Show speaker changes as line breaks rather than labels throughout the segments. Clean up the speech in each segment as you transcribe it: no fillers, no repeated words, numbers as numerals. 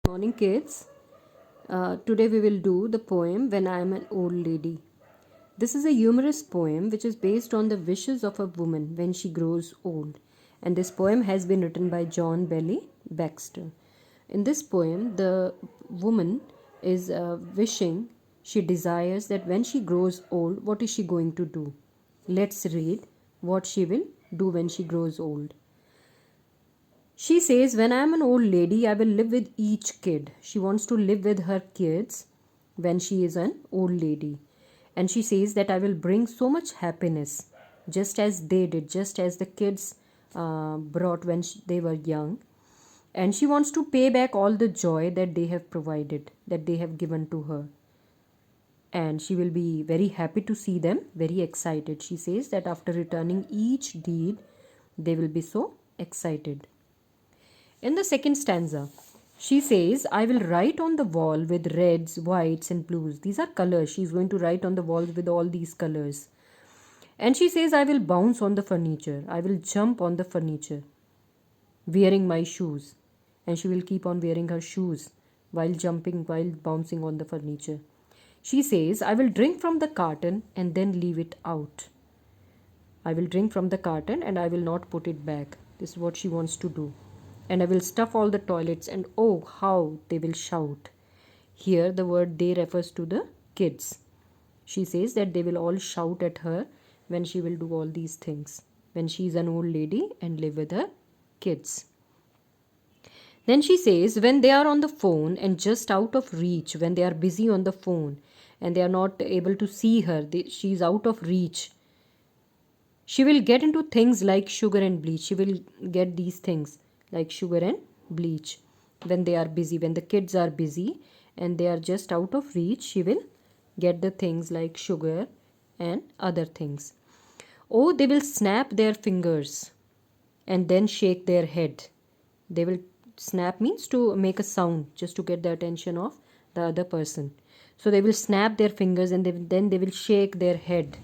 Morning, kids. Today we will do the poem When I Am an Old Lady. This is a humorous poem which is based on the wishes of a woman when she grows old. And this poem has been written by John Bailey Baxter. In this poem, the woman is wishing, she desires that when she grows old, what is she going to do? Let's read what she will do when she grows old. She says, when I am an old lady, I will live with each kid. She wants to live with her kids when she is an old lady. And she says that I will bring so much happiness, just as they did, just as the kids brought when they were young. And she wants to pay back all the joy that they have provided, that they have given to her. And she will be very happy to see them, very excited. She says that after returning each deed, they will be so excited. In the second stanza, she says, I will write on the wall with reds, whites, and blues. These are colors. She's going to write on the walls with all these colors. And she says, I will bounce on the furniture. I will jump on the furniture, wearing my shoes. And she will keep on wearing her shoes while jumping, while bouncing on the furniture. She says, I will drink from the carton and then leave it out. I will drink from the carton and I will not put it back. This is what she wants to do. And I will stuff all the toilets, and oh, how they will shout. Here the word they refers to the kids. She says that they will all shout at her when she will do all these things, when she is an old lady and live with her kids. Then she says, when they are on the phone and just out of reach, when they are busy on the phone and they are not able to see her, she is out of reach. She will get into things like sugar and bleach. She will get these things like sugar and bleach when they are busy. When the kids are busy and they are just out of reach, she will get the things like sugar and other things. Oh, they will snap their fingers and then shake their head. They will snap means to make a sound just to get the attention of the other person. So they will snap their fingers and then they will shake their head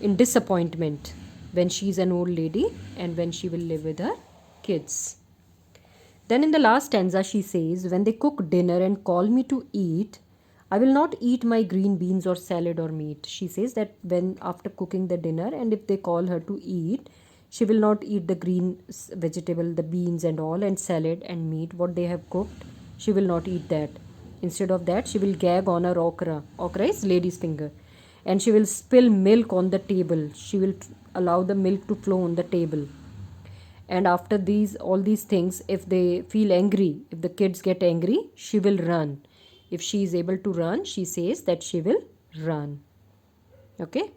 in disappointment when she's an old lady and when she will live with her kids. Then in the last stanza she says, when they cook dinner and call me to eat, I will not eat my green beans or salad or meat. She says that when after cooking the dinner and if they call her to eat, she will not eat the green vegetable, the beans and all, and salad and meat, what they have cooked. She will not eat that. Instead of that, she will gag on her okra. Okra is lady's finger. And she will spill milk on the table. She will allow the milk to flow on the table. And after all these things, if they feel angry, if the kids get angry, she will run. If she is able to run, she says that she will run. Okay.